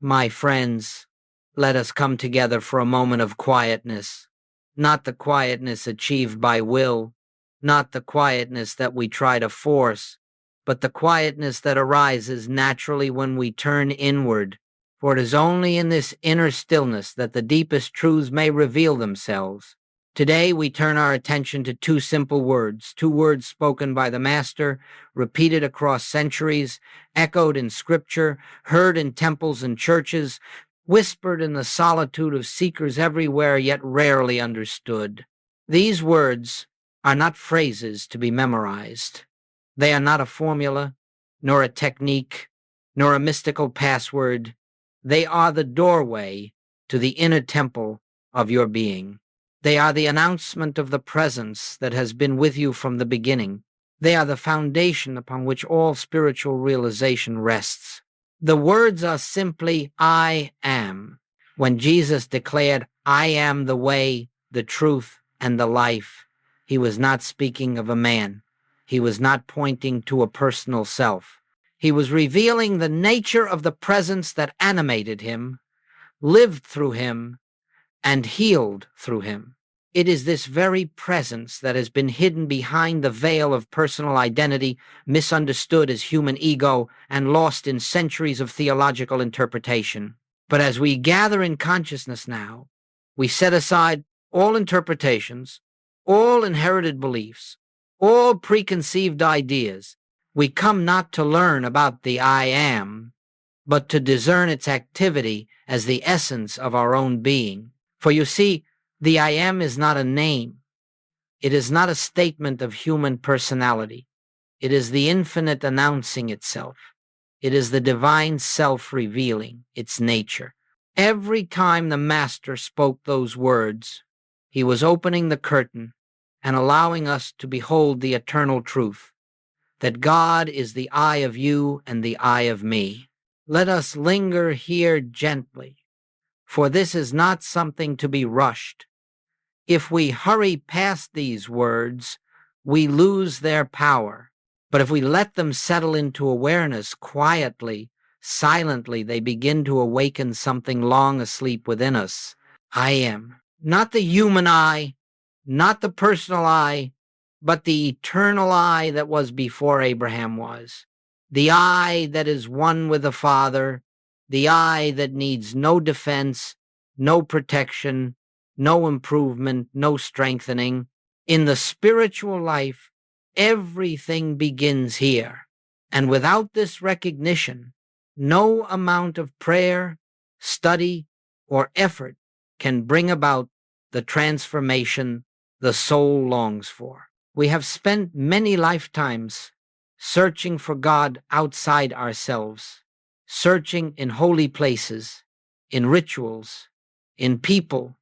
My friends, let us come together for a moment of quietness, not the quietness achieved by will, not the quietness that we try to force, but the quietness that arises naturally when we turn inward, for it is only in this inner stillness that the deepest truths may reveal themselves. Today we turn our attention to two simple words, two words spoken by the Master, repeated across centuries, echoed in scripture, heard in temples and churches, whispered in the solitude of seekers everywhere, yet rarely understood. These words are not phrases to be memorized. They are not a formula, nor a technique, nor a mystical password. They are the doorway to the inner temple of your being. They are the announcement of the presence that has been with you from the beginning. They are the foundation upon which all spiritual realization rests. The words are simply, I am. When Jesus declared, I am the way, the truth, and the life, he was not speaking of a man. He was not pointing to a personal self. He was revealing the nature of the presence that animated him, lived through him, and healed through him. It is this very presence that has been hidden behind the veil of personal identity, misunderstood as human ego, and lost in centuries of theological interpretation. But as we gather in consciousness now, we set aside all interpretations, all inherited beliefs, all preconceived ideas. We come not to learn about the I am, but to discern its activity as the essence of our own being. For you see, the I am is not a name. It is not a statement of human personality. It is the infinite announcing itself. It is the divine self revealing its nature. Every time the Master spoke those words, he was opening the curtain and allowing us to behold the eternal truth, that God is the I of you and the I of me. Let us linger here gently, for this is not something to be rushed. If we hurry past these words, we lose their power. But if we let them settle into awareness quietly, silently, they begin to awaken something long asleep within us. I am. Not the human I, not the personal I, but the eternal I that was before Abraham was. The I that is one with the Father, the I that needs no defense, no protection, no improvement, no strengthening. In the spiritual life, everything begins here. And without this recognition, no amount of prayer, study, or effort can bring about the transformation the soul longs for. We have spent many lifetimes searching for God outside ourselves, searching in holy places, in rituals, in people,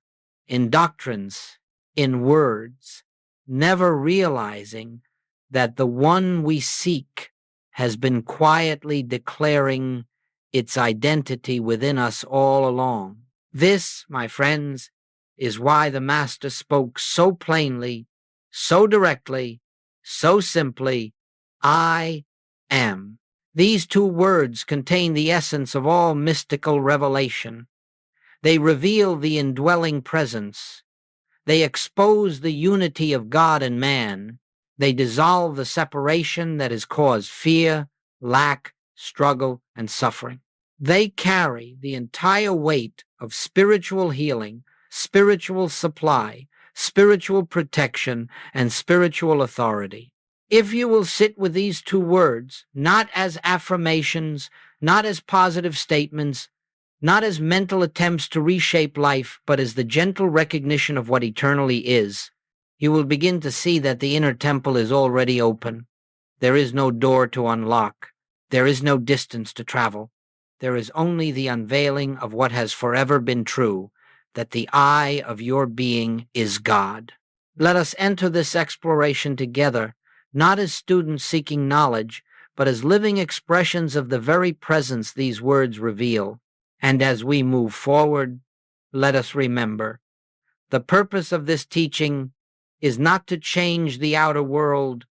in doctrines, in words, never realizing that the one we seek has been quietly declaring its identity within us all along. This, my friends, is why the Master spoke so plainly, so directly, so simply, I am. These two words contain the essence of all mystical revelation. They reveal the indwelling presence. They expose the unity of God and man. They dissolve the separation that has caused fear, lack, struggle, and suffering. They carry the entire weight of spiritual healing, spiritual supply, spiritual protection, and spiritual authority. If you will sit with these two words, not as affirmations, not as positive statements, not as mental attempts to reshape life, but as the gentle recognition of what eternally is, you will begin to see that the inner temple is already open. There is no door to unlock. There is no distance to travel. There is only the unveiling of what has forever been true, that the I of your being is God. Let us enter this exploration together, not as students seeking knowledge, but as living expressions of the very presence these words reveal. And as we move forward, let us remember, the purpose of this teaching is not to change the outer world,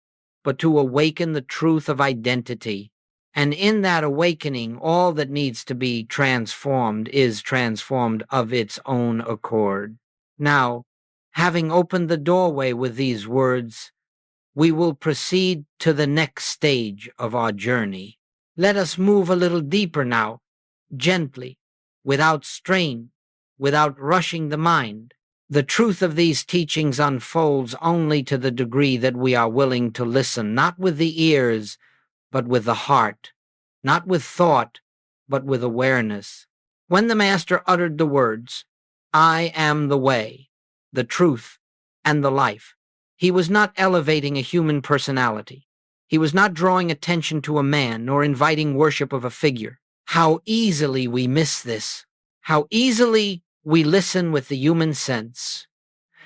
but to awaken the truth of identity, And in that awakening, all that needs to be transformed is transformed of its own accord. Now, having opened the doorway with these words, we will proceed to the next stage of our journey. Let us move a little deeper now, gently, without strain, without rushing the mind. The truth of these teachings unfolds only to the degree that we are willing to listen, not with the ears, but with the heart, not with thought, but with awareness. When the Master uttered the words, "I am the way, the truth, and the life," he was not elevating a human personality. He was not drawing attention to a man nor inviting worship of a figure. How easily we miss this. How easily we listen with the human sense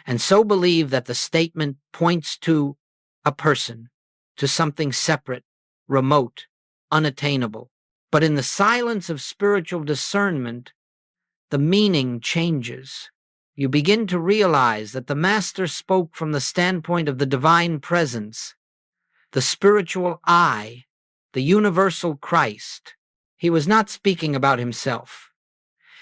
and so believe that the statement points to a person, to something separate, remote, unattainable. But in the silence of spiritual discernment, the meaning changes. You begin to realize that the Master spoke from the standpoint of the divine presence, the spiritual I, the universal Christ. He was not speaking about himself.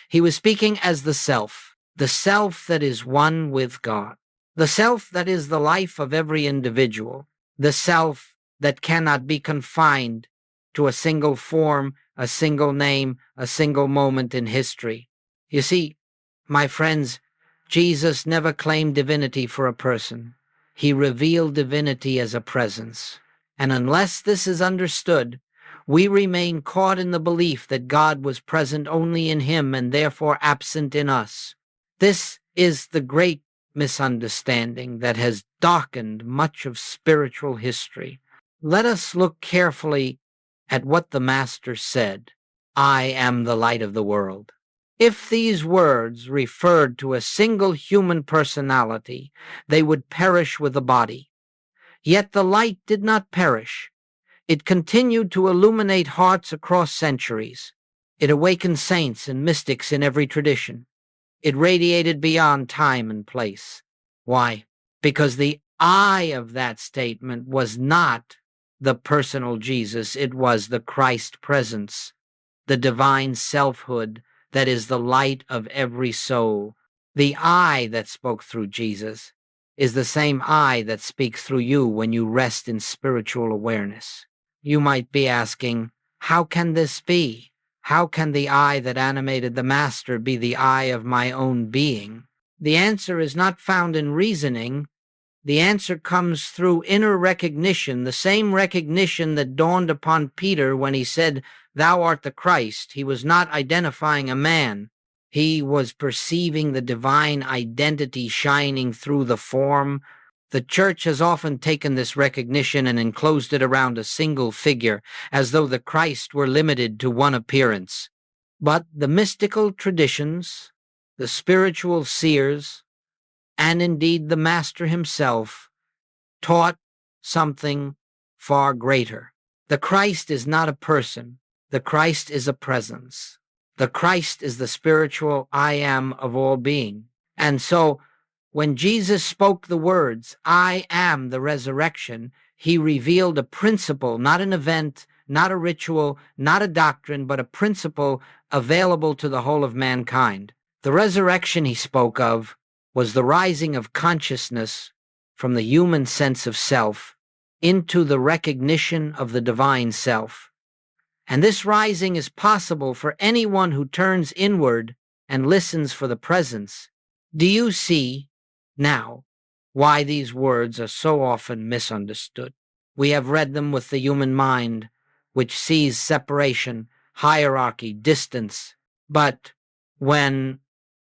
He was speaking as the self that is one with God, the self that is the life of every individual, the self that cannot be confined to a single form, a single name, a single moment in history. You see, my friends, Jesus never claimed divinity for a person. He revealed divinity as a presence. And unless this is understood, we remain caught in the belief that God was present only in him and therefore absent in us. This is the great misunderstanding that has darkened much of spiritual history. Let us look carefully at what the Master said, "I am the light of the world." If these words referred to a single human personality, they would perish with the body. Yet the light did not perish. It continued to illuminate hearts across centuries. It awakened saints and mystics in every tradition. It radiated beyond time and place. Why? Because the I of that statement was not the personal Jesus, it was the Christ presence, the divine selfhood that is the light of every soul. The I that spoke through Jesus is the same I that speaks through you when you rest in spiritual awareness. You might be asking, how can this be? How can the I that animated the Master be the I of my own being? The answer is not found in reasoning. The answer comes through inner recognition, the same recognition that dawned upon Peter when he said, "Thou art the Christ." He was not identifying a man. He was perceiving the divine identity shining through the form. The Church has often taken this recognition and enclosed it around a single figure, as though the Christ were limited to one appearance. But the mystical traditions, the spiritual seers, and indeed the Master himself, taught something far greater. The Christ is not a person. The Christ is a presence. The Christ is the spiritual I am of all being. And so, when Jesus spoke the words, "I am the resurrection," he revealed a principle, not an event, not a ritual, not a doctrine, but a principle available to the whole of mankind. The resurrection he spoke of was the rising of consciousness from the human sense of self into the recognition of the divine self. And this rising is possible for anyone who turns inward and listens for the presence. Do you see now why these words are so often misunderstood? We have read them with the human mind, which sees separation, hierarchy, distance. But when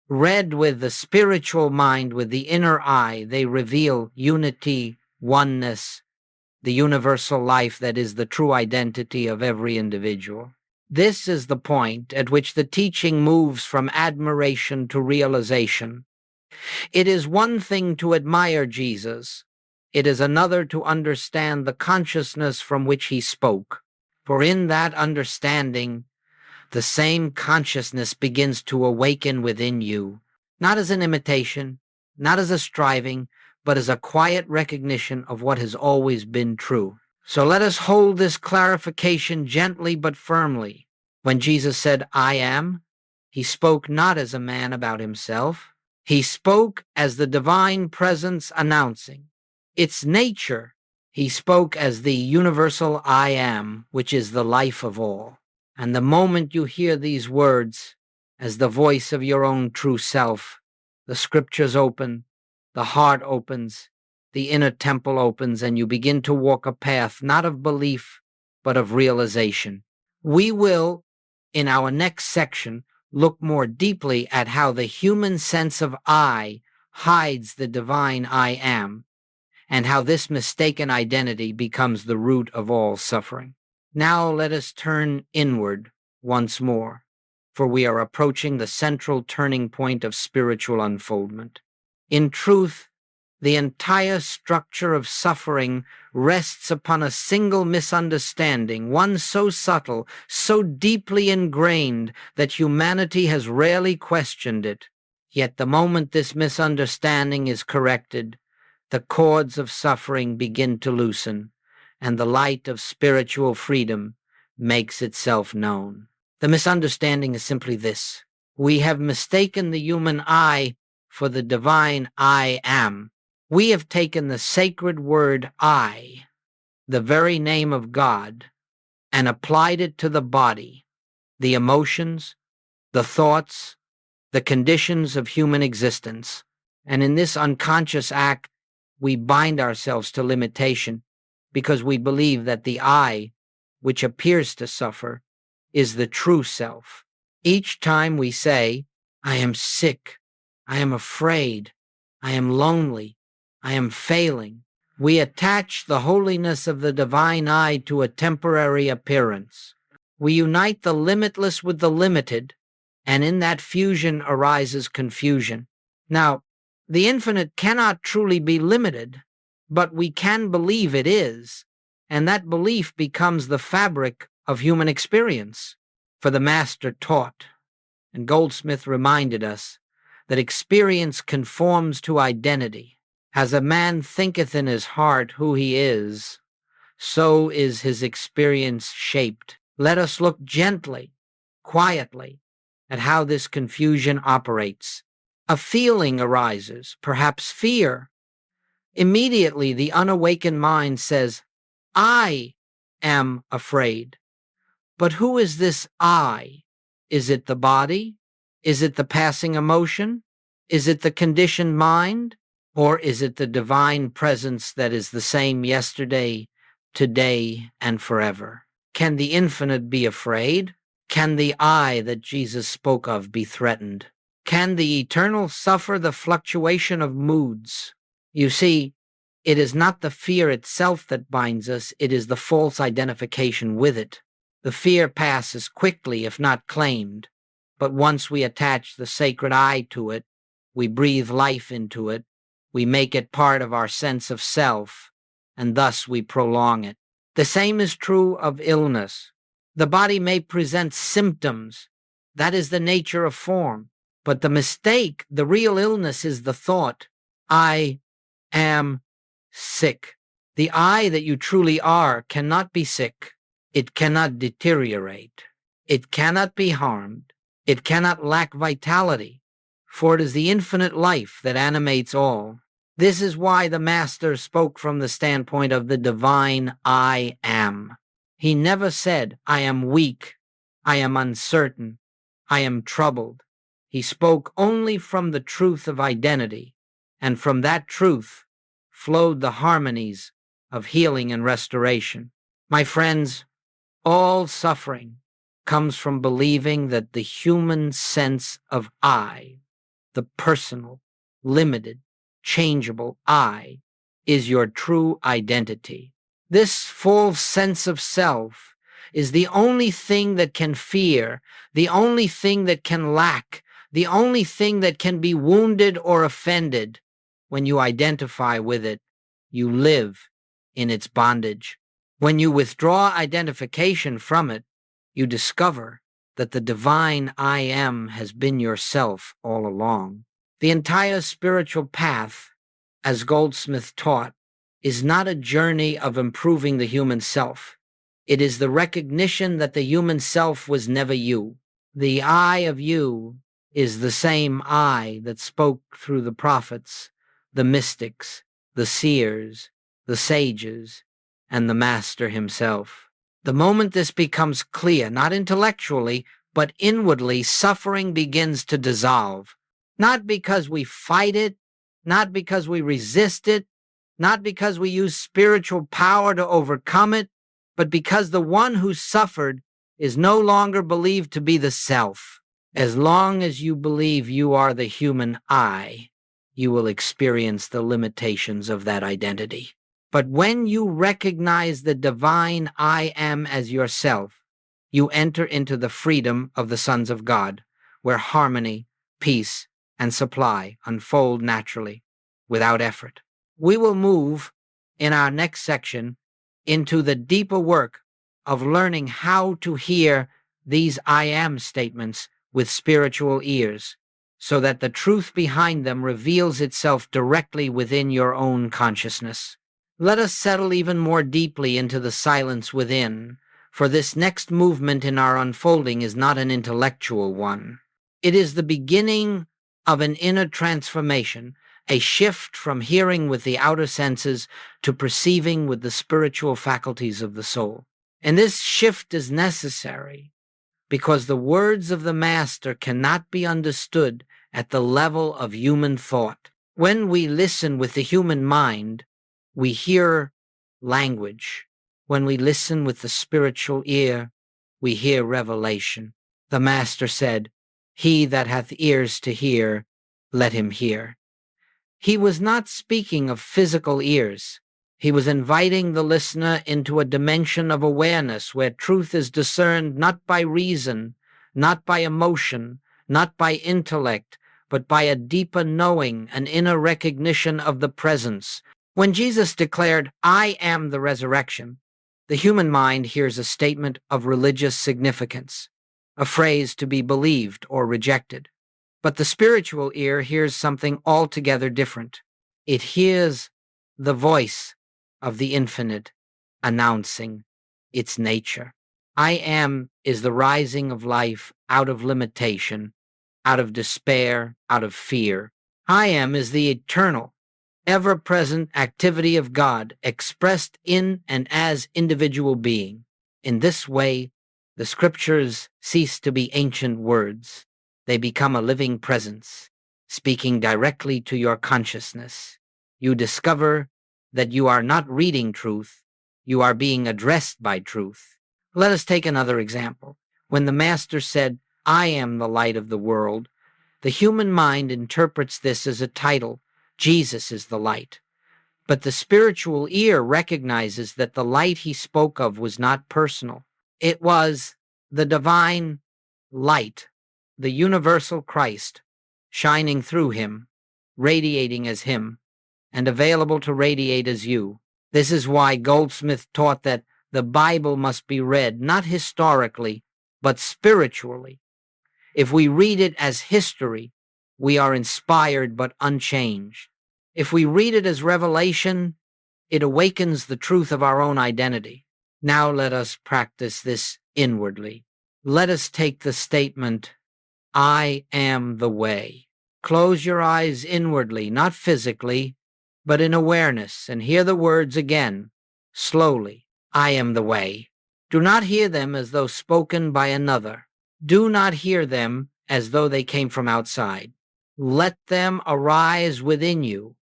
read with the spiritual mind, with the inner eye, they reveal unity, oneness, the universal life that is the true identity of every individual. This is the point at which the teaching moves from admiration to realization. It is one thing to admire Jesus. It is another to understand the consciousness from which he spoke. For in that understanding, the same consciousness begins to awaken within you, not as an imitation, not as a striving, but as a quiet recognition of what has always been true. So let us hold this clarification gently but firmly. When Jesus said, I am, he spoke not as a man about himself. He spoke as the divine presence announcing its nature. He spoke as the universal I am, which is the life of all. And the moment you hear these words as the voice of your own true self, the scriptures open, the heart opens, the inner temple opens, and you begin to walk a path not of belief, but of realization. We will, in our next section, look more deeply at how the human sense of I hides the divine I am, and how this mistaken identity becomes the root of all suffering. Now let us turn inward once more, for we are approaching the central turning point of spiritual unfoldment. In truth, the entire structure of suffering rests upon a single misunderstanding, one so subtle, so deeply ingrained that humanity has rarely questioned it. Yet the moment this misunderstanding is corrected, the cords of suffering begin to loosen, and the light of spiritual freedom makes itself known. The misunderstanding is simply this: we have mistaken the human I for the divine I am. We have taken the sacred word I, the very name of God, and applied it to the body, the emotions, the thoughts, the conditions of human existence. And in this unconscious act, we bind ourselves to limitation because we believe that the I, which appears to suffer, is the true self. Each time we say, I am sick, I am afraid, I am lonely, I am failing, we attach the holiness of the divine I to a temporary appearance. We unite the limitless with the limited, and in that fusion arises confusion. Now, the infinite cannot truly be limited, but we can believe it is, and that belief becomes the fabric of human experience. For the Master taught, and Goldsmith reminded us, that experience conforms to identity. As a man thinketh in his heart who he is, so is his experience shaped. Let us look gently, quietly, at how this confusion operates. A feeling arises, perhaps fear. Immediately, the unawakened mind says, I am afraid. But who is this I? Is it the body? Is it the passing emotion? Is it the conditioned mind? Or is it the divine presence that is the same yesterday, today, and forever? Can the infinite be afraid? Can the I that Jesus spoke of be threatened? Can the eternal suffer the fluctuation of moods? You see, it is not the fear itself that binds us, it is the false identification with it. The fear passes quickly if not claimed, but once we attach the sacred I to it, we breathe life into it, we make it part of our sense of self, and thus we prolong it. The same is true of illness. The body may present symptoms. That is the nature of form. But the mistake, the real illness, is the thought, I am sick. The I that you truly are cannot be sick. It cannot deteriorate. It cannot be harmed. It cannot lack vitality, for it is the infinite life that animates all. This is why the Master spoke from the standpoint of the divine I am. He never said, I am weak, I am uncertain, I am troubled. He spoke only from the truth of identity, and from that truth flowed the harmonies of healing and restoration. My friends, all suffering comes from believing that the human sense of I, the personal, limited, changeable I, is your true identity. This false sense of self is the only thing that can fear, the only thing that can lack, the only thing that can be wounded or offended. When you identify with it, you live in its bondage. When you withdraw identification from it, you discover that the divine I am has been yourself all along. The entire spiritual path, as Goldsmith taught, is not a journey of improving the human self. It is the recognition that the human self was never you. The I of you is the same I that spoke through the prophets, the mystics, the seers, the sages, and the Master himself. The moment this becomes clear, not intellectually, but inwardly, suffering begins to dissolve. Not because we fight it, not because we resist it, not because we use spiritual power to overcome it, but because the one who suffered is no longer believed to be the self. As long as you believe you are the human I, you will experience the limitations of that identity. But when you recognize the divine I am as yourself, you enter into the freedom of the sons of God, where harmony, peace, and supply unfold naturally, without effort. We will move in our next section into the deeper work of learning how to hear these I am statements with spiritual ears, so that the truth behind them reveals itself directly within your own consciousness. Let us settle even more deeply into the silence within, for this next movement in our unfolding is not an intellectual one. It is the beginning of an inner transformation, a shift from hearing with the outer senses to perceiving with the spiritual faculties of the soul. And this shift is necessary because the words of the Master cannot be understood at the level of human thought. When we listen with the human mind, we hear language. When we listen with the spiritual ear, we hear revelation. The Master said, "He that hath ears to hear, let him hear." He was not speaking of physical ears. He was inviting the listener into a dimension of awareness where truth is discerned not by reason, not by emotion, not by intellect, but by a deeper knowing, an inner recognition of the presence. When Jesus declared, "I am the resurrection," the human mind hears a statement of religious significance, a phrase to be believed or rejected. But the spiritual ear hears something altogether different. It hears the voice of the infinite announcing its nature. I am is the rising of life out of limitation, out of despair, out of fear. I am is the eternal, ever-present activity of God expressed in and as individual being. In this way, the scriptures cease to be ancient words. They become a living presence, speaking directly to your consciousness. You discover that you are not reading truth, you are being addressed by truth. Let us take another example. When the Master said, "I am the light of the world," the human mind interprets this as a title. Jesus is the light. But the spiritual ear recognizes that the light he spoke of was not personal. It was the divine light, the universal Christ, shining through him, radiating as him, and available to radiate as you. This is why Goldsmith taught that the Bible must be read not historically, but spiritually. If we read it as history, we are inspired but unchanged. If we read it as revelation, it awakens the truth of our own identity. Now let us practice this inwardly. Let us take the statement, "I am the way." Close your eyes inwardly, not physically, but in awareness, and hear the words again, slowly. I am the way. Do not hear them as though spoken by another. Do not hear them as though they came from outside. Let them arise within you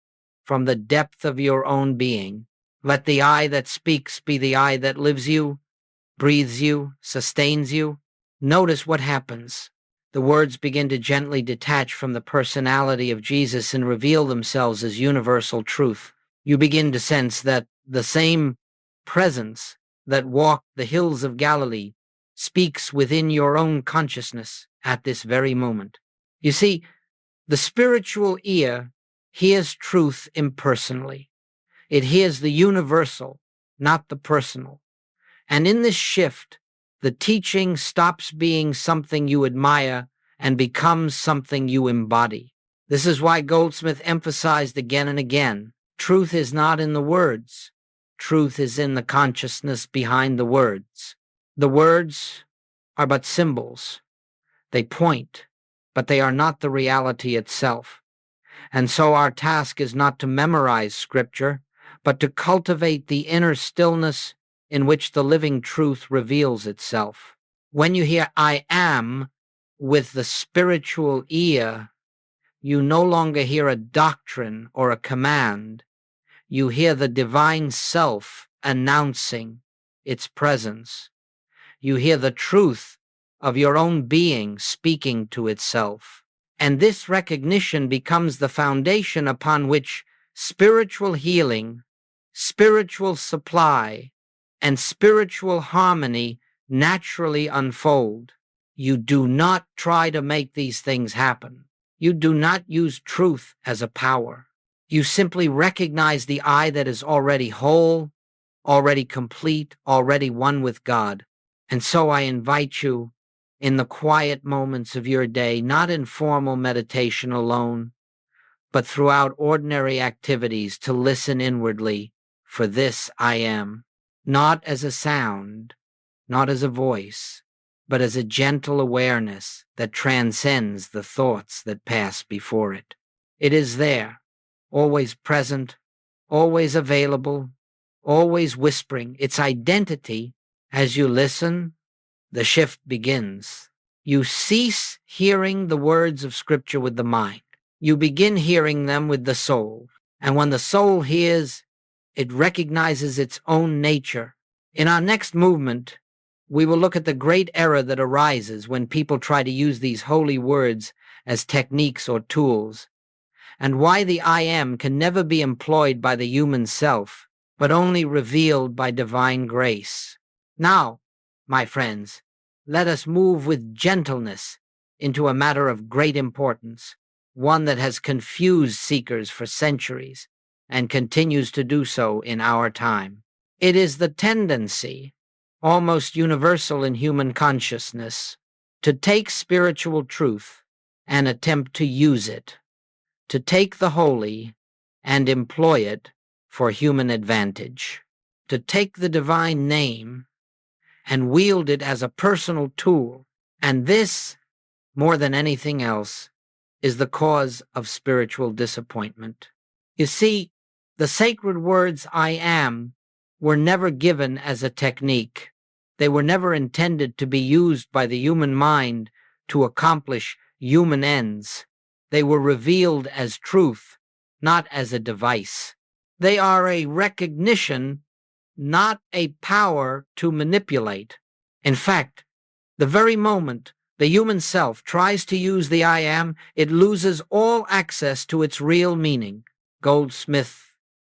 from the depth of your own being. Let the I that speaks be the I that lives you, breathes you, sustains you. Notice what happens. The words begin to gently detach from the personality of Jesus and reveal themselves as universal truth. You begin to sense that the same presence that walked the hills of Galilee speaks within your own consciousness at this very moment. You see, the spiritual ear hears truth impersonally. It hears the universal, not the personal. And in this shift, the teaching stops being something you admire and becomes something you embody. This is why Goldsmith emphasized again and again, Truth is not in the words. Truth is in the consciousness behind the words. The words are but symbols. They point, but they are not the reality itself. And so our task is not to memorize Scripture, but to cultivate the inner stillness in which the living truth reveals itself. When you hear "I am" with the spiritual ear, you no longer hear a doctrine or a command. You hear the divine self announcing its presence. You hear the truth of your own being speaking to itself. And this recognition becomes the foundation upon which spiritual healing, spiritual supply, and spiritual harmony naturally unfold. You do not try to make these things happen. You do not use truth as a power. You simply recognize the I that is already whole, already complete, already one with God. And so I invite you, in the quiet moments of your day, not in formal meditation alone, but throughout ordinary activities, to listen inwardly for this I am, not as a sound, not as a voice, but as a gentle awareness that transcends the thoughts that pass before it. It is there, always present, always available, always whispering its identity. As you listen, the shift begins. You cease hearing the words of Scripture with the mind. You begin hearing them with the soul. And when the soul hears, it recognizes its own nature. In our next movement, we will look at the great error that arises when people try to use these holy words as techniques or tools, and why the I am can never be employed by the human self, but only revealed by divine grace. Now, my friends, let us move with gentleness into a matter of great importance, one that has confused seekers for centuries and continues to do so in our time. It is the tendency, almost universal in human consciousness, to take spiritual truth and attempt to use it, to take the holy and employ it for human advantage, to take the divine name and wield it as a personal tool. And this, more than anything else, is the cause of spiritual disappointment. You see, the sacred words I am were never given as a technique. They were never intended to be used by the human mind to accomplish human ends. They were revealed as truth, not as a device. They are a recognition, not a power to manipulate. In fact, the very moment the human self tries to use the I am, it loses all access to its real meaning. Goldsmith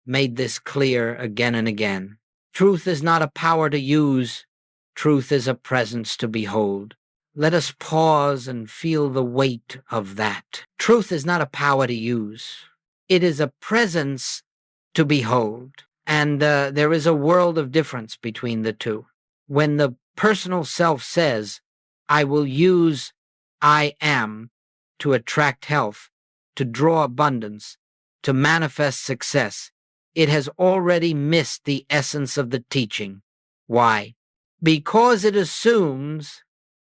made this clear again and again. Truth is not a power to use. Truth is a presence to behold. Let us pause and feel the weight of that. Truth is not a power to use. It is a presence to behold. And there is a world of difference between the two. When the personal self says, I will use I am to attract health, to draw abundance, to manifest success, it has already missed the essence of the teaching. Why? Because it assumes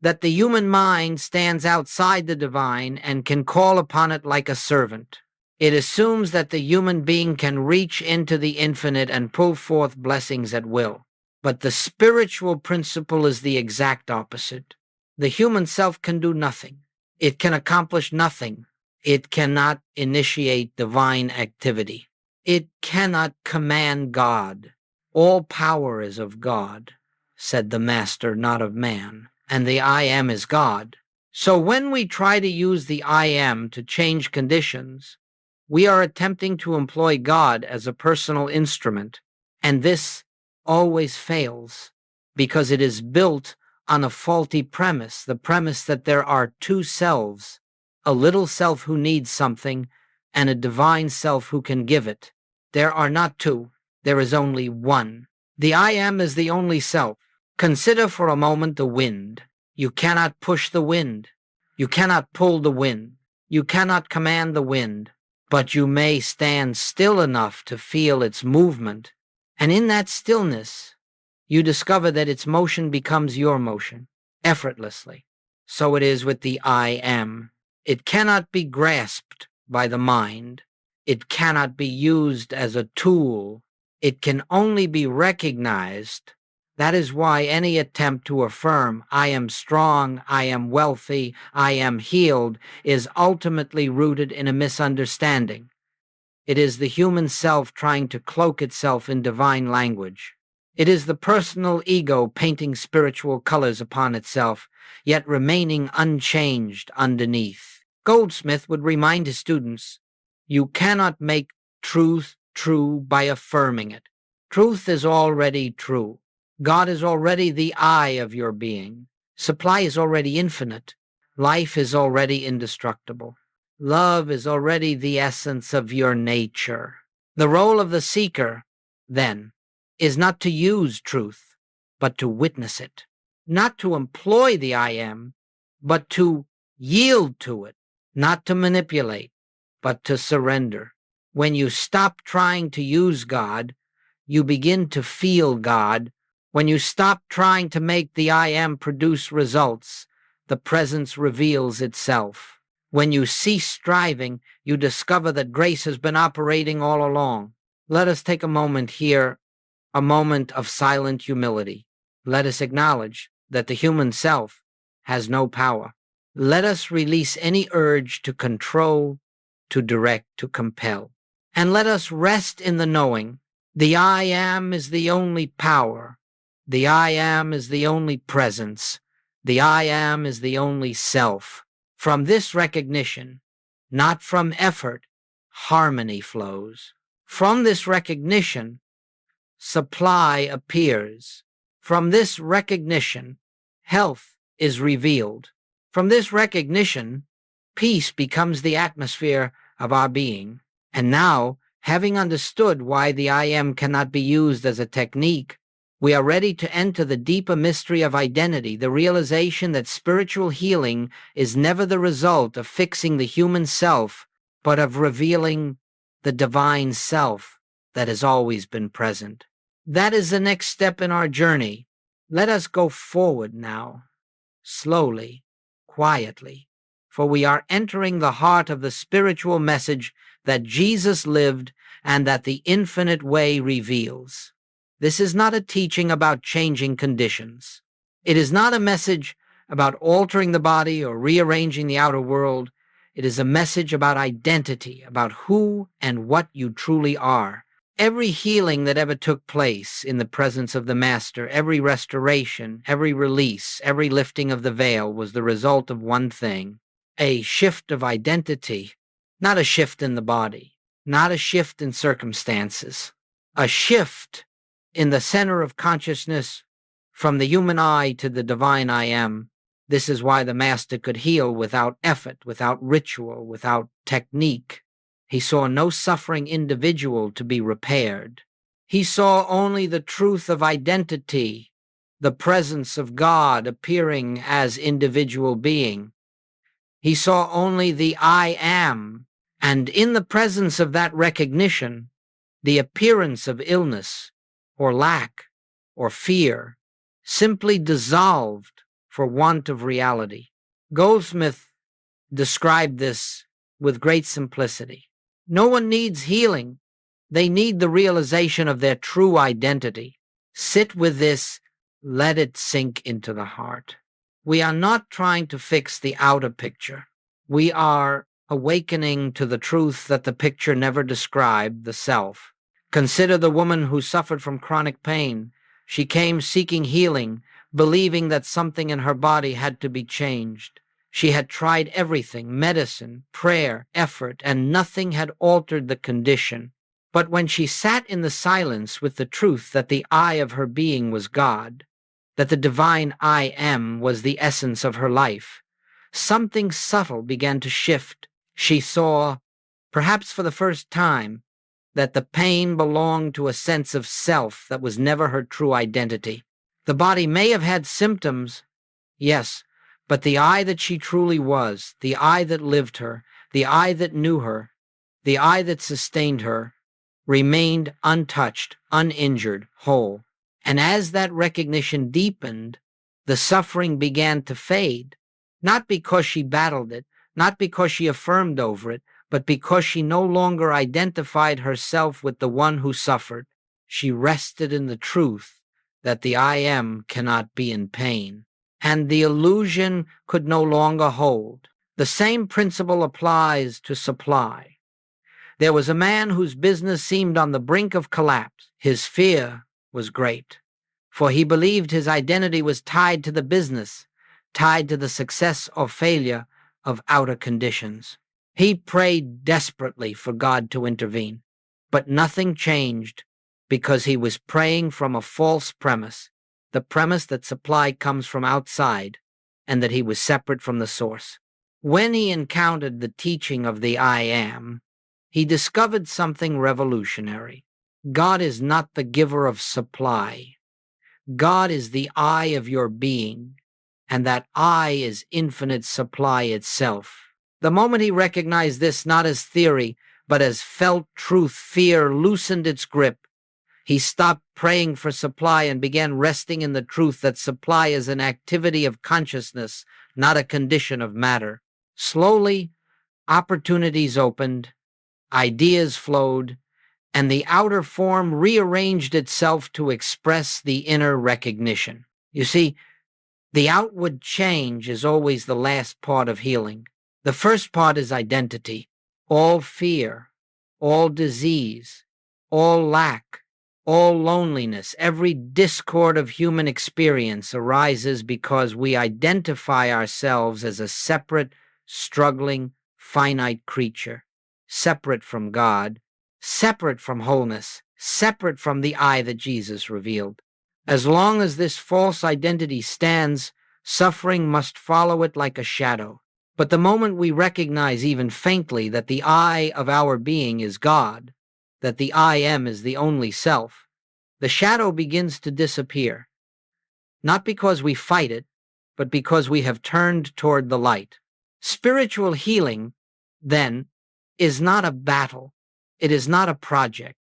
that the human mind stands outside the divine and can call upon it like a servant. It assumes that the human being can reach into the infinite and pull forth blessings at will. But the spiritual principle is the exact opposite. The human self can do nothing. It can accomplish nothing. It cannot initiate divine activity. It cannot command God. All power is of God, said the Master, not of man. And the I am is God. So when we try to use the I am to change conditions, we are attempting to employ God as a personal instrument. And this always fails because it is built on a faulty premise, the premise that there are two selves, a little self who needs something and a divine self who can give it. There are not two. There is only one. The I am is the only self. Consider for a moment the wind. You cannot push the wind. You cannot pull the wind. You cannot command the wind. but you may stand still enough to feel its movement, and in that stillness, you discover that its motion becomes your motion, effortlessly. So it is with the I am. It cannot be grasped by the mind. It cannot be used as a tool. It can only be recognized. That is why any attempt to affirm, I am strong, I am wealthy, I am healed, is ultimately rooted in a misunderstanding. It is the human self trying to cloak itself in divine language. It is the personal ego painting spiritual colors upon itself, yet remaining unchanged underneath. Goldsmith would remind his students, you cannot make truth true by affirming it. Truth is already true. God is already the I of your being. Supply is already infinite. Life is already indestructible. Love is already the essence of your nature. The role of the seeker, then, is not to use truth, but to witness it. Not to employ the I am, but to yield to it. Not to manipulate, but to surrender. When you stop trying to use God, you begin to feel God. When you stop trying to make the I am produce results, the presence reveals itself. When you cease striving, you discover that grace has been operating all along. Let us take a moment here, a moment of silent humility. Let us acknowledge that the human self has no power. Let us release any urge to control, to direct, to compel. And let us rest in the knowing the I am is the only power. The I am is the only presence. The I am is the only self. From this recognition, not from effort, harmony flows. From this recognition, supply appears. From this recognition, health is revealed. From this recognition, peace becomes the atmosphere of our being. And now, having understood why the I am cannot be used as a technique, we are ready to enter the deeper mystery of identity, the realization that spiritual healing is never the result of fixing the human self, but of revealing the divine self that has always been present. That is the next step in our journey. Let us go forward now, slowly, quietly, for we are entering the heart of the spiritual message that Jesus lived and that the infinite way reveals. This is not a teaching about changing conditions. It is not a message about altering the body or rearranging the outer world. It is a message about identity, about who and what you truly are. Every healing that ever took place in the presence of the Master, every restoration, every release, every lifting of the veil was the result of one thing: a shift of identity, not a shift in the body, not a shift in circumstances, a shift in the center of consciousness from the human I to the divine I am. This is why the Master could heal without effort, without ritual, without technique. He saw no suffering individual to be repaired. He saw only the truth of identity, the presence of God appearing as individual being. He saw only the I am, and in the presence of that recognition, the appearance of illness or lack or fear simply dissolved for want of reality. Goldsmith described this with great simplicity. No one needs healing. They need the realization of their true identity. Sit with this, let it sink into the heart. We are not trying to fix the outer picture. We are awakening to the truth that the picture never described, the self. Consider the woman who suffered from chronic pain. She came seeking healing, believing that something in her body had to be changed. She had tried everything, medicine, prayer, effort, and nothing had altered the condition. But when she sat in the silence with the truth that the I of her being was God, that the divine I am was the essence of her life, something subtle began to shift. She saw, perhaps for the first time, that the pain belonged to a sense of self that was never her true identity. The body may have had symptoms, yes, but the I that she truly was, the I that lived her, the I that knew her, The I that sustained her remained untouched, uninjured, whole. And as that recognition deepened, the suffering began to fade, not because she battled it, not because she affirmed over it, but because she no longer identified herself with the one who suffered. She rested in the truth that the I am cannot be in pain, and the illusion could no longer hold. The same principle applies to supply. There was a man whose business seemed on the brink of collapse. His fear was great, for he believed his identity was tied to the business, tied to the success or failure of outer conditions. He prayed desperately for God to intervene, but nothing changed because he was praying from a false premise, the premise that supply comes from outside and that he was separate from the source. When he encountered the teaching of the I am, he discovered something revolutionary. God is not the giver of supply. God is the I of your being, and that I is infinite supply itself. The moment he recognized this not as theory, but as felt truth, fear loosened its grip. He stopped praying for supply and began resting in the truth that supply is an activity of consciousness, not a condition of matter. Slowly, opportunities opened, ideas flowed, and the outer form rearranged itself to express the inner recognition. You see, the outward change is always the last part of healing. The first part is identity. All fear, all disease, all lack, all loneliness, every discord of human experience arises because we identify ourselves as a separate, struggling, finite creature, separate from God, separate from wholeness, separate from the I that Jesus revealed. As long as this false identity stands, suffering must follow it like a shadow. But the moment we recognize even faintly that the I of our being is God, that the I am is the only self, the shadow begins to disappear, not because we fight it, but because we have turned toward the light. Spiritual healing, then, is not a battle. It is not a project.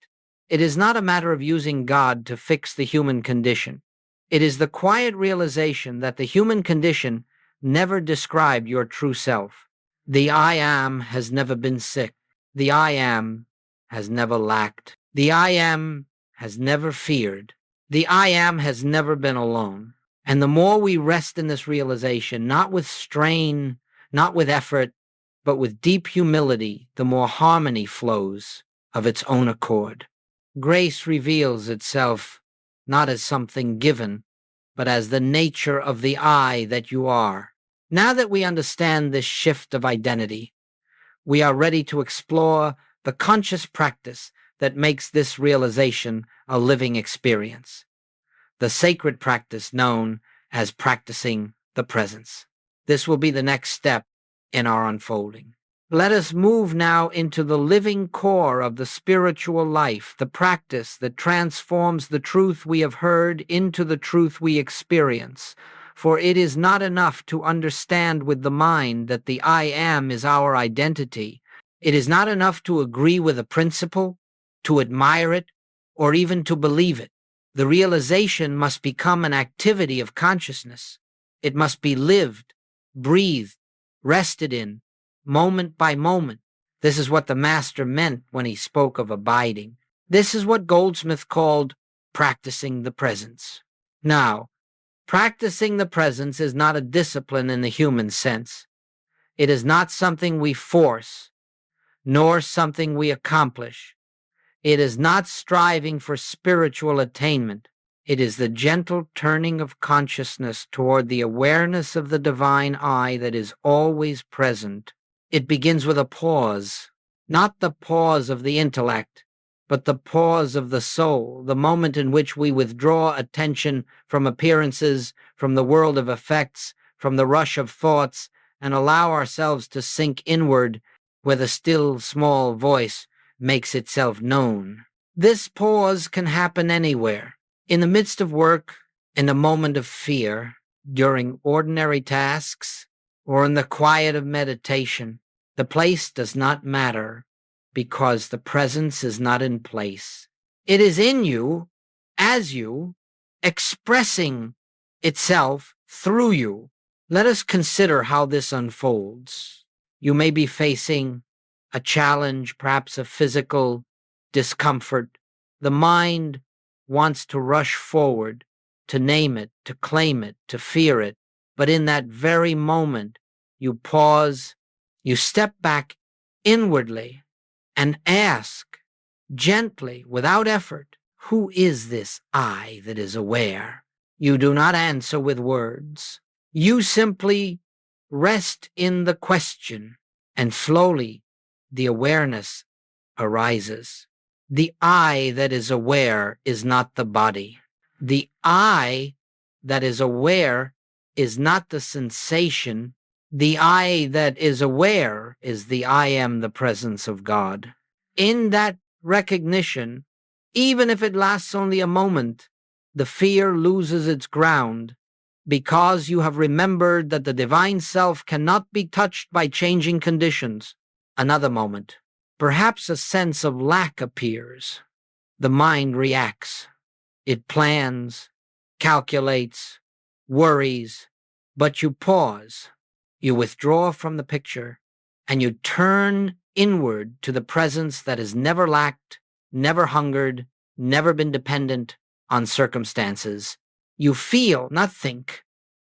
It is not a matter of using God to fix the human condition. It is the quiet realization that the human condition never described your true self. The I am has never been sick. The I am has never lacked. The I am has never feared. The I am has never been alone. And the more we rest in this realization, not with strain, not with effort, but with deep humility, the more harmony flows of its own accord. Grace reveals itself not as something given, but as the nature of the I that you are. Now that we understand this shift of identity, we are ready to explore the conscious practice that makes this realization a living experience, the sacred practice known as practicing the presence. This will be the next step in our unfolding. Let us move now into the living core of the spiritual life, the practice that transforms the truth we have heard into the truth we experience. For it is not enough to understand with the mind that the I am is our identity. It is not enough to agree with a principle, to admire it, or even to believe it. The realization must become an activity of consciousness. It must be lived, breathed, rested in, moment by moment. This is what the Master meant when he spoke of abiding. This is what Goldsmith called practicing the presence. Now, practicing the presence is not a discipline in the human sense. It is not something we force, nor something we accomplish. It is not striving for spiritual attainment. It is the gentle turning of consciousness toward the awareness of the divine I that is always present. It begins with a pause, not the pause of the intellect, but the pause of the soul, the moment in which we withdraw attention from appearances, from the world of effects, from the rush of thoughts, and allow ourselves to sink inward where the still small voice makes itself known. This pause can happen anywhere, in the midst of work, in a moment of fear, during ordinary tasks, or in the quiet of meditation. The place does not matter. because the presence is not in place. It is in you, as you, expressing itself through you. Let us consider how this unfolds. You may be facing a challenge, perhaps a physical discomfort. The mind wants to rush forward, to name it, to claim it, to fear it. But in that very moment, you pause, you step back inwardly and ask gently, without effort, who is this I that is aware? You do not answer with words. You simply rest in the question, and slowly the awareness arises. The I that is aware is not the body. The I that is aware is not the sensation. The I that is aware is the I am the presence of God. In that recognition, even if it lasts only a moment, the fear loses its ground because you have remembered that the divine self cannot be touched by changing conditions. Another moment. Perhaps a sense of lack appears. The mind reacts. It plans, calculates, worries, but you pause. You withdraw from the picture, and you turn inward to the presence that has never lacked, never hungered, never been dependent on circumstances. You feel, not think,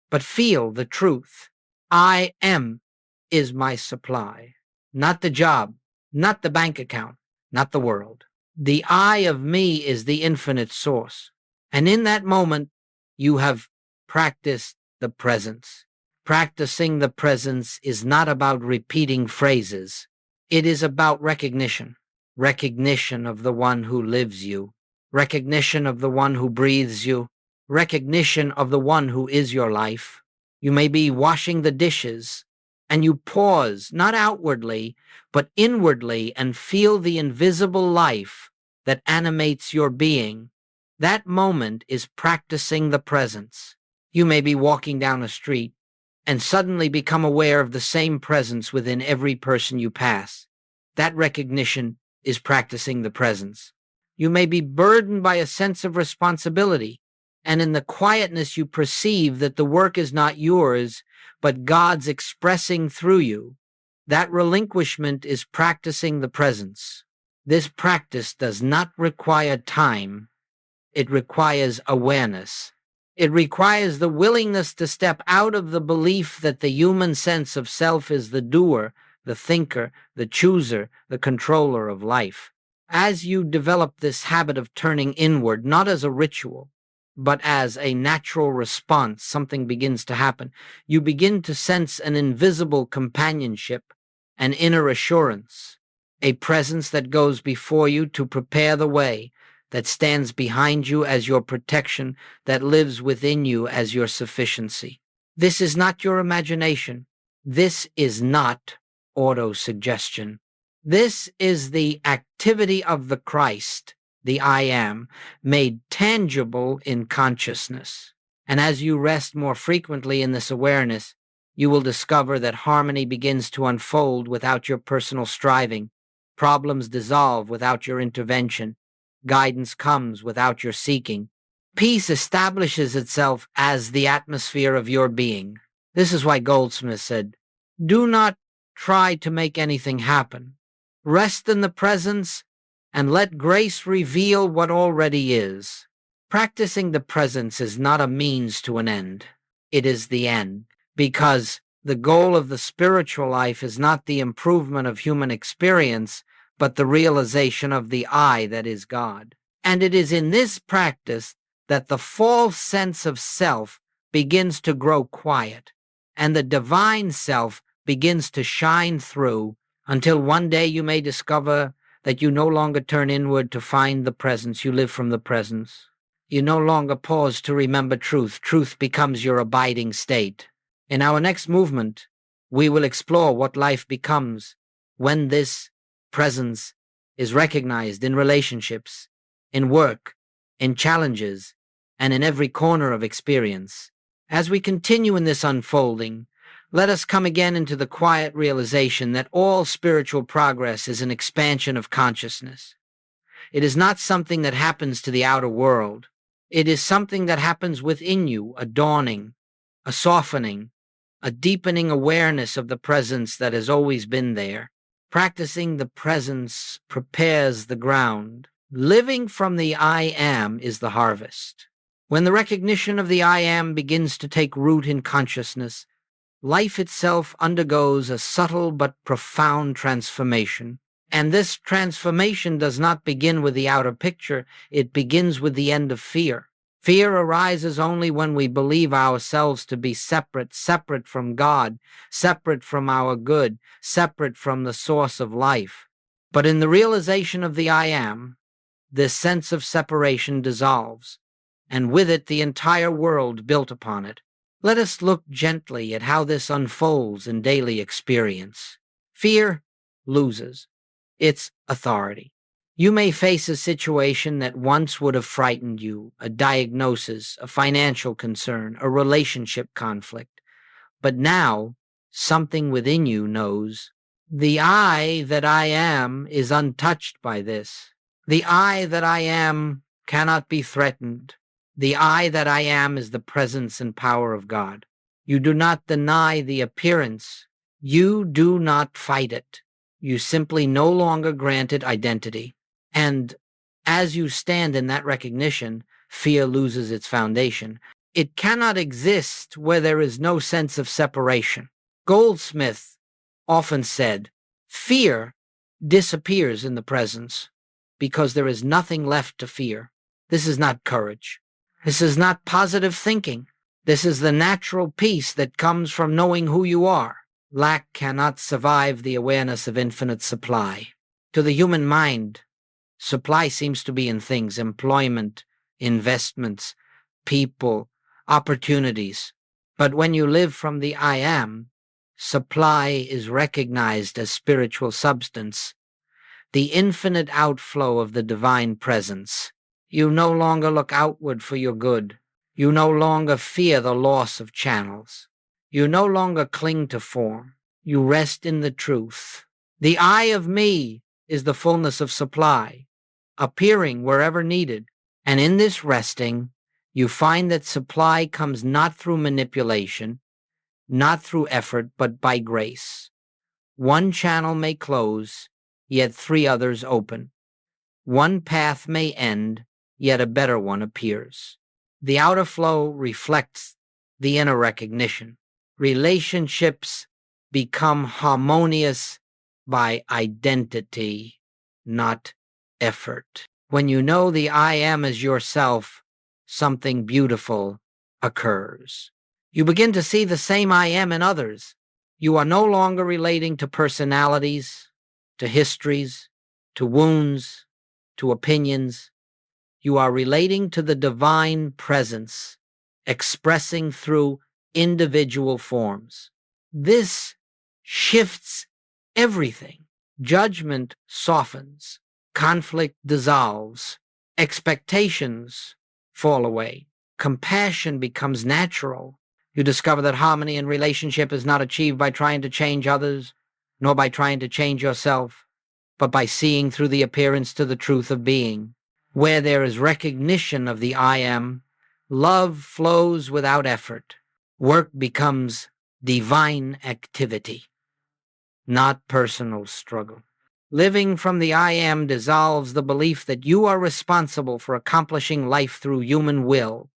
but feel the truth. I am is my supply, not the job, not the bank account, not the world. The I of me is the infinite source. And in that moment, you have practiced the presence. Practicing the presence is not about repeating phrases. It is about recognition. Recognition of the one who lives you. Recognition of the one who breathes you. Recognition of the one who is your life. You may be washing the dishes, and you pause, not outwardly, but inwardly, and feel the invisible life that animates your being. That moment is practicing the presence. You may be walking down a street and suddenly become aware of the same presence within every person you pass. That recognition is practicing the presence. You may be burdened by a sense of responsibility, and in the quietness you perceive that the work is not yours, but God's expressing through you. That relinquishment is practicing the presence. This practice does not require time. It requires awareness. It requires the willingness to step out of the belief that the human sense of self is the doer, the thinker, the chooser, the controller of life. As you develop this habit of turning inward, not as a ritual, but as a natural response, something begins to happen. You begin to sense an invisible companionship, an inner assurance, a presence that goes before you to prepare the way, that stands behind you as your protection, that lives within you as your sufficiency. This is not your imagination. This is not autosuggestion. This is the activity of the Christ, the I am, made tangible in consciousness. And as you rest more frequently in this awareness, you will discover that harmony begins to unfold without your personal striving. Problems dissolve without your intervention. Guidance comes without your seeking. Peace establishes itself as the atmosphere of your being. This is why Goldsmith said, "Do not try to make anything happen. Rest in the presence and let grace reveal what already is." Practicing the presence is not a means to an end. It is the end, because the goal of the spiritual life is not the improvement of human experience, but the realization of the I that is God. And it is in this practice that the false sense of self begins to grow quiet, and the divine self begins to shine through, until one day you may discover that you no longer turn inward to find the presence, you live from the presence. You no longer pause to remember truth. Truth becomes your abiding state. In our next movement, we will explore what life becomes when this presence is recognized in relationships, in work, in challenges, and in every corner of experience. As we continue in this unfolding, Let us come again into the quiet realization that all spiritual progress is an expansion of consciousness. It is not something that happens to the outer world. It is something that happens within you, a dawning, a softening, a deepening awareness of the presence that has always been there. Practicing the presence prepares the ground. Living from the I am is the harvest. When the recognition of the I am begins to take root in consciousness, life itself undergoes a subtle but profound transformation. And this transformation does not begin with the outer picture, it begins with the end of fear. Fear arises only when we believe ourselves to be separate from God, separate from our good, separate from the source of life. But in the realization of the I am, this sense of separation dissolves, and with it the entire world built upon it. Let us look gently at how this unfolds in daily experience. Fear loses its authority. You may face a situation that once would have frightened you, a diagnosis, a financial concern, a relationship conflict. But now, something within you knows, the I that I am is untouched by this. The I that I am cannot be threatened. The I that I am is the presence and power of God. You do not deny the appearance. You do not fight it. You simply no longer grant it identity. And as you stand in that recognition, fear loses its foundation. It cannot exist where there is no sense of separation. Goldsmith often said, fear disappears in the presence because there is nothing left to fear. This is not courage. This is not positive thinking. This is the natural peace that comes from knowing who you are. Lack cannot survive the awareness of infinite supply. To the human mind, supply seems to be in things, employment, investments, people, opportunities. But when you live from the I am, supply is recognized as spiritual substance, the infinite outflow of the divine presence. You no longer look outward for your good. You no longer fear the loss of channels. You no longer cling to form. You rest in the truth. The I of me is the fullness of supply, appearing wherever needed. And in this resting, you find that supply comes not through manipulation, not through effort, but by grace. One channel may close, yet 3 others open. One path may end, yet a better one appears. The outer flow reflects the inner recognition. Relationships become harmonious by identity, not effort. When you know the I am as yourself, something beautiful occurs. You begin to see the same I am in others. You are no longer relating to personalities, to histories, to wounds, to opinions. You are relating to the divine presence, expressing through individual forms. This shifts everything. Judgment softens, conflict dissolves, expectations fall away, compassion becomes natural. You discover that harmony in relationship is not achieved by trying to change others, nor by trying to change yourself, but by seeing through the appearance to the truth of being. Where there is recognition of the I am, love flows without effort. Work becomes divine activity, not personal struggle. Living from the I am dissolves the belief that you are responsible for accomplishing life through human will.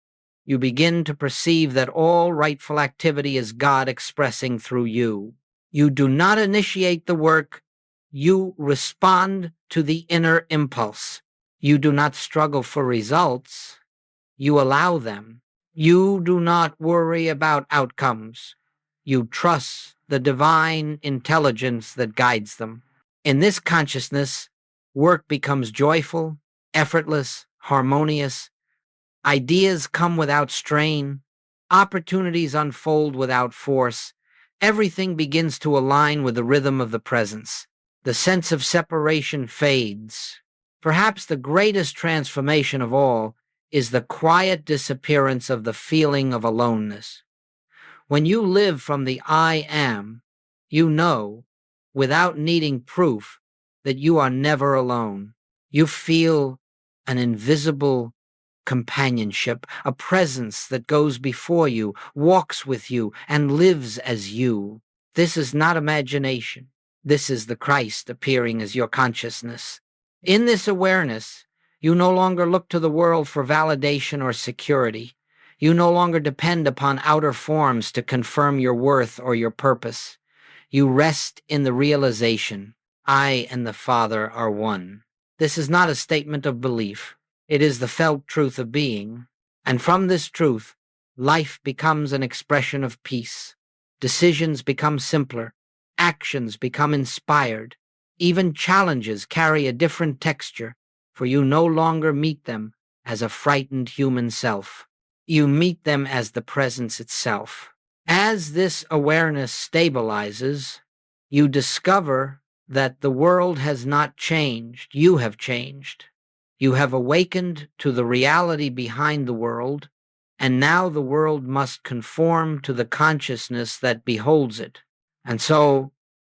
You begin to perceive that all rightful activity is God expressing through you. You do not initiate the work, you respond to the inner impulse. You do not struggle for results, you allow them. You do not worry about outcomes. You trust the divine intelligence that guides them. In this consciousness, work becomes joyful, effortless, harmonious. Ideas come without strain. Opportunities unfold without force. Everything begins to align with the rhythm of the presence. The sense of separation fades. Perhaps the greatest transformation of all is the quiet disappearance of the feeling of aloneness. When you live from the I am, you know, without needing proof, that you are never alone. You feel an invisible companionship, a presence that goes before you, walks with you, and lives as you. This is not imagination. This is the Christ appearing as your consciousness. In this awareness, you no longer look to the world for validation or security. You no longer depend upon outer forms to confirm your worth or your purpose. You rest in the realization, I and the Father are one. This is not a statement of belief. It is the felt truth of being. And from this truth, life becomes an expression of peace. Decisions become simpler. Actions become inspired. Even challenges carry a different texture, for you no longer meet them as a frightened human self. You meet them as the presence itself. As this awareness stabilizes, you discover that the world has not changed. You have changed. You have awakened to the reality behind the world, and now the world must conform to the consciousness that beholds it. And so,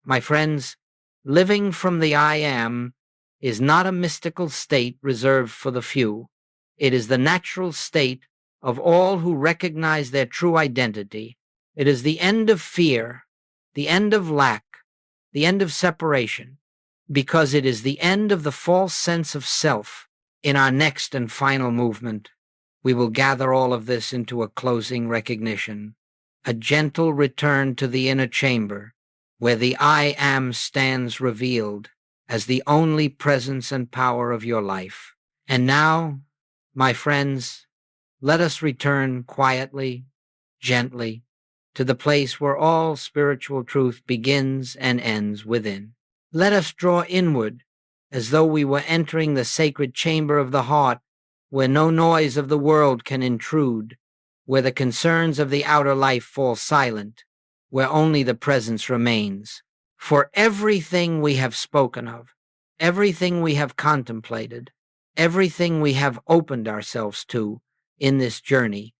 my friends, living from the I am is not a mystical state reserved for the few. It is the natural state of all who recognize their true identity. It is the end of fear, the end of lack, the end of separation, because it is the end of the false sense of self. In our next and final movement, we will gather all of this into a closing recognition, a gentle return to the inner chamber, where the I am stands revealed as the only presence and power of your life. And now, my friends, let us return quietly, gently, to the place where all spiritual truth begins and ends within. Let us draw inward, as though we were entering the sacred chamber of the heart, where no noise of the world can intrude, where the concerns of the outer life fall silent, where only the presence remains. For everything we have spoken of, everything we have contemplated, everything we have opened ourselves to in this journey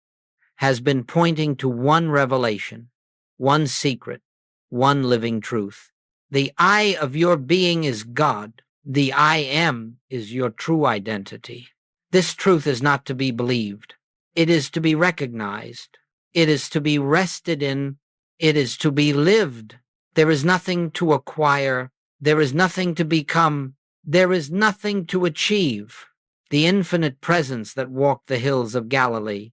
has been pointing to one revelation, one secret, one living truth. The I of your being is God. The I am is your true identity. This truth is not to be believed. It is to be recognized. It is to be rested in. It is to be lived. There is nothing to acquire. There is nothing to become. There is nothing to achieve. The infinite presence that walked the hills of Galilee,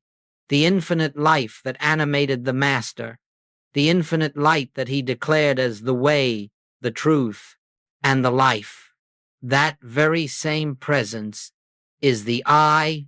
the infinite life that animated the Master, the infinite light that he declared as the way, the truth, and the life. That very same presence is the I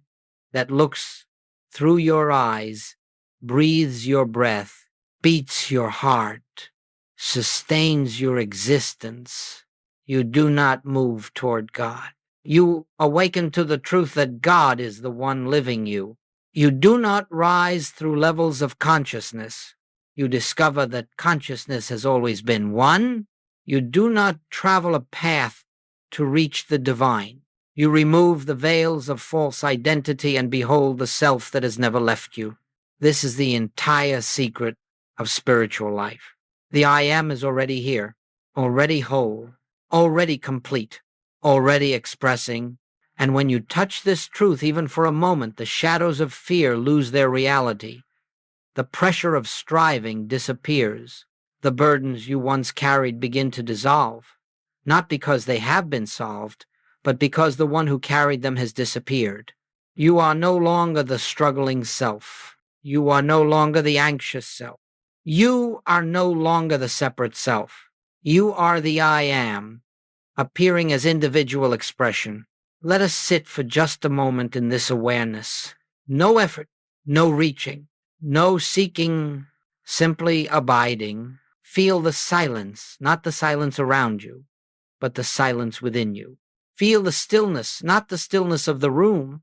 that looks through your eyes, breathes your breath, beats your heart, sustains your existence. You do not move toward God. You awaken to the truth that God is the one living you. You do not rise through levels of consciousness. You discover that consciousness has always been one. You do not travel a path to reach the divine. You remove the veils of false identity and behold the self that has never left you. This is the entire secret of spiritual life. The I am is already here, already whole, already complete, already expressing. And when you touch this truth, even for a moment, the shadows of fear lose their reality. The pressure of striving disappears. The burdens you once carried begin to dissolve, not because they have been solved, but because the one who carried them has disappeared. You are no longer the struggling self. You are no longer the anxious self. You are no longer the separate self. You are the I am, appearing as individual expression. Let us sit for just a moment in this awareness. No effort, no reaching, no seeking, simply abiding. Feel the silence, not the silence around you, but the silence within you. Feel the stillness, not the stillness of the room,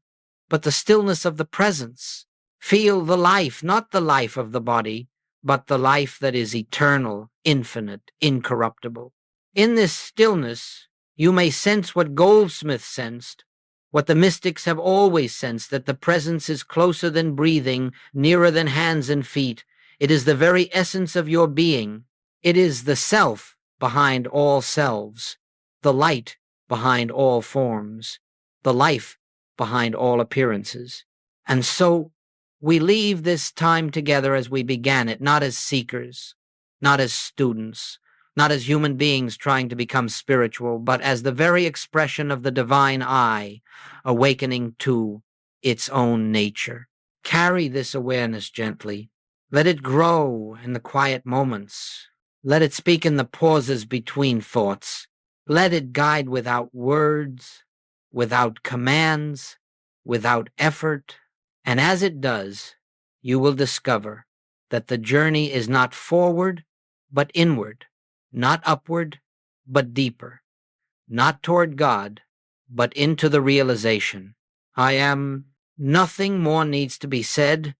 but the stillness of the presence. Feel the life, not the life of the body, but the life that is eternal, infinite, incorruptible. In this stillness, you may sense what Goldsmith sensed, what the mystics have always sensed, that the presence is closer than breathing, nearer than hands and feet. It is the very essence of your being. It is the self behind all selves, the light behind all forms, the life behind all appearances. And so we leave this time together as we began it, not as seekers, not as students, not as human beings trying to become spiritual, but as the very expression of the divine I, awakening to its own nature. Carry this awareness gently. Let it grow in the quiet moments. Let it speak in the pauses between thoughts. Let it guide without words, without commands, without effort. And as it does, you will discover that the journey is not forward, but inward, not upward, but deeper, not toward God, but into the realization. Nothing more needs to be said.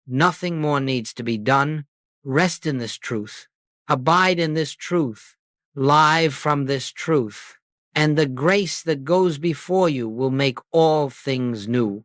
Nothing more needs to be done. Rest in this truth. Abide in this truth. Live from this truth. And the grace that goes before you will make all things new.